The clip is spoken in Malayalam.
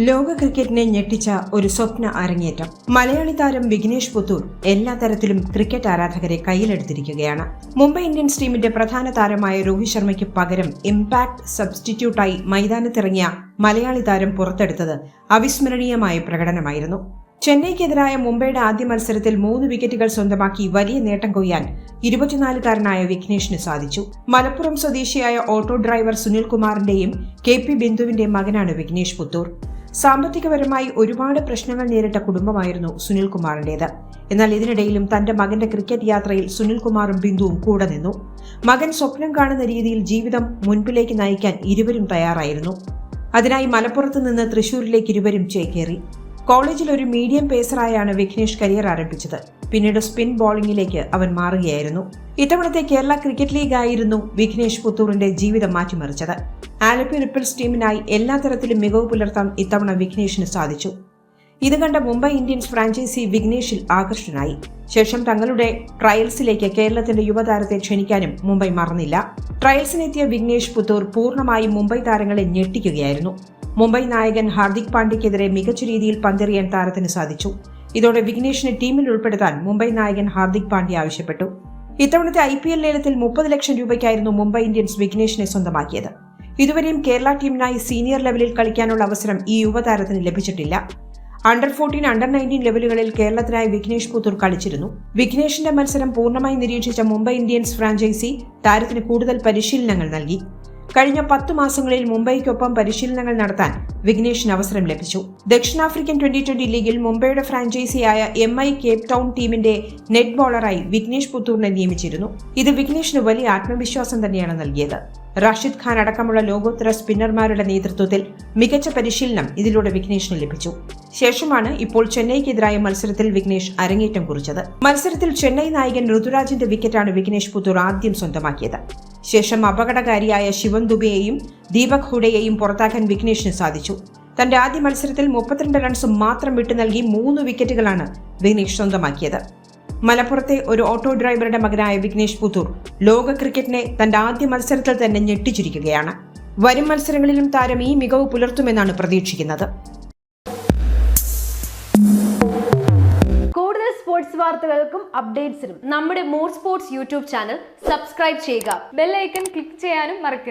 ലോക ക്രിക്കറ്റിനെ ഞെട്ടിച്ച ഒരു സ്വപ്ന അരങ്ങേറ്റം. മലയാളി താരം വിഘ്നേഷ് പുത്തൂർ എല്ലാ തരത്തിലും ക്രിക്കറ്റ് ആരാധകരെ കയ്യിലെടുത്തിരിക്കുകയാണ്. മുംബൈ ഇന്ത്യൻസ് ടീമിന്റെ പ്രധാന താരമായ രോഹിത് ശർമ്മയ്ക്ക് പകരം ഇംപാക്ട് സബ്സ്റ്റിറ്റ്യൂട്ടായി മൈതാനത്തിറങ്ങിയ മലയാളി താരം പുറത്തെടുത്തത് അവിസ്മരണീയമായ പ്രകടനമായിരുന്നു. ചെന്നൈക്കെതിരായ മുംബൈയുടെ ആദ്യ മത്സരത്തിൽ 3 വിക്കറ്റുകൾ സ്വന്തമാക്കി വലിയ നേട്ടം കൊയ്യാൻ 24-കാരനായ വിഘ്നേഷിന് സാധിച്ചു. മലപ്പുറം സ്വദേശിയായ ഓട്ടോ ഡ്രൈവർ സുനിൽ കുമാറിന്റെയും KP ബിന്ദുവിന്റെയും മകനാണ് വിഘ്നേഷ് പുത്തൂർ. സാമ്പത്തികപരമായി ഒരുപാട് പ്രശ്നങ്ങൾ നേരിട്ട കുടുംബമായിരുന്നു സുനിൽ കുമാറിന്റേത്. എന്നാൽ ഇതിനിടയിലും തന്റെ മകന്റെ ക്രിക്കറ്റ് യാത്രയിൽ സുനിൽ കുമാറും ബിന്ദുവും കൂടെ നിന്നു. മകൻ സ്വപ്നം കാണുന്ന രീതിയിൽ ജീവിതം മുൻപിലേക്ക് നയിക്കാൻ ഇരുവരും തയ്യാറായിരുന്നു. അതിനായി മലപ്പുറത്ത് നിന്ന് തൃശൂരിലേക്ക് ഇരുവരും ചേക്കേറി. കോളേജിൽ ഒരു മീഡിയം പേസറായാണ് വിഘ്നേഷ് കരിയർ ആരംഭിച്ചത്. പിന്നീട് സ്പിൻ ബോളിംഗിലേക്ക് അവൻ മാറുകയായിരുന്നു. ഇത്തവണത്തെ കേരള ക്രിക്കറ്റ് ലീഗ് ആയിരുന്നു വിഘ്നേഷ് പുത്തൂറിന്റെ ജീവിതം മാറ്റിമറിച്ചത്. ആലപ്പി റിപ്പിൾസ് ടീമിനായി എല്ലാ തരത്തിലും മികവ് പുലർത്താൻ ഇത്തവണ വിഘ്നേഷിന് സാധിച്ചു. ഇത് കണ്ട മുംബൈ ഇന്ത്യൻസ് ഫ്രാഞ്ചൈസി വിഘ്നേഷിൽ ആകർഷകനായി. ശേഷം തങ്ങളുടെ ട്രയൽസിലേക്ക് കേരളത്തിന്റെ യുവതാരത്തെ ക്ഷണിക്കാനും മുംബൈ മറന്നില്ല. ട്രയൽസിനെത്തിയ വിഘ്നേഷ് പുത്തൂർ പൂർണ്ണമായും മുംബൈ താരങ്ങളെ ഞെട്ടിക്കുകയായിരുന്നു. മുംബൈ നായകൻ ഹാർദിക് പാണ്ഡ്യയ്ക്കെതിരെ മികച്ച രീതിയിൽ പന്തെറിയാൻ താരത്തിന് സാധിച്ചു. ഇതോടെ വിഘ്നേഷിനെ ടീമിൽ ഉൾപ്പെടുത്താൻ മുംബൈ നായകൻ ഹാർദിക് പാണ്ഡ്യ ആവശ്യപ്പെട്ടു. ഇത്തവണത്തെ IPL ലേലത്തിൽ 30 ലക്ഷം രൂപയ്ക്കായിരുന്നു മുംബൈ ഇന്ത്യൻസ് വിഘ്നേഷിനെ സ്വന്തമാക്കിയത്. ഇതുവരെയും കേരള ടീമിനായി സീനിയർ ലെവലിൽ കളിക്കാനുള്ള അവസരം ഈ യുവതാരത്തിന് ലഭിച്ചിട്ടില്ല. അണ്ടർ 14, അണ്ടർ 19 ലെവലുകളിൽ കേരളത്തിനായി വിഘ്നേഷ് പുത്തൂർ കളിച്ചിരുന്നു. വിഘ്നേഷിന്റെ മത്സരം പൂർണ്ണമായി നിരീക്ഷിച്ച മുംബൈ ഇന്ത്യൻസ് ഫ്രാഞ്ചൈസി താരത്തിന് കൂടുതൽ പരിശീലനങ്ങൾ നൽകി. കഴിഞ്ഞ 10 മാസങ്ങളിൽ മുംബൈക്കൊപ്പം പരിശീലനങ്ങൾ നടത്താൻ വിഘ്നേഷിന് അവസരം ലഭിച്ചു. ദക്ഷിണാഫ്രിക്കൻ T20 ലീഗിൽ മുംബൈയുടെ ഫ്രാഞ്ചൈസിയായ MI കേപ്പ് ടൗൺ ടീമിന്റെ നെറ്റ് ബോളറായി വിഘ്നേഷ് പുത്തൂറിനെ നിയമിച്ചിരുന്നു. ഇത് വിഘ്നേഷിന് വലിയ ആത്മവിശ്വാസം തന്നെയാണ് നൽകിയത്. റാഷിദ് ഖാൻ അടക്കമുള്ള ലോകോത്തര സ്പിന്നർമാരുടെ നേതൃത്വത്തിൽ മികച്ച പരിശീലനം ഇതിലൂടെ വിഘ്നേഷിന് ലഭിച്ചു. ശേഷമാണ് ഇപ്പോൾ ചെന്നൈക്കെതിരായ മത്സരത്തിൽ വിഘ്നേഷ് അരങ്ങേറ്റം കുറിച്ചത്. മത്സരത്തിൽ ചെന്നൈ നായകൻ ഋതുരാജിന്റെ വിക്കറ്റാണ് വിഘ്നേഷ് പുത്തൂർ ആദ്യം സ്വന്തമാക്കിയത്. ശേഷം അപകടകാരിയായ ശിവം ദുബെയെയും ദീപക് ഹുഡയെയും പുറത്താക്കാൻ വിഘ്നേഷിന് സാധിച്ചു. തന്റെ ആദ്യ മത്സരത്തിൽ 32 റൺസ് മാത്രം വിട്ടു നൽകി 3 വിക്കറ്റുകളാണ് വിഘ്നേഷ് സ്വന്തമാക്കിയത്. മലപ്പുറത്തെ ഒരു ഓട്ടോ ഡ്രൈവറുടെ മകനായ വിഘ്നേഷ് പുത്തൂർ ലോക ക്രിക്കറ്റിനെ തന്റെ ആദ്യ മത്സരത്തിൽ തന്നെ ഞെട്ടിച്ചിരിക്കുകയാണ്. വരും മത്സരങ്ങളിലും താരം ഈ മികവ് പുലർത്തുമെന്നാണ് പ്രതീക്ഷിക്കുന്നത്. കൂടുതൽ സ്പോർട്സ് വാർത്തകൾക്കും അപ്ഡേറ്റ്സിനും നമ്മുടെ more sports YouTube channel subscribe ചെയ്യുക. ബെൽ ഐക്കൺ ക്ലിക്ക് ചെയ്യാനും മറക്കരുത്.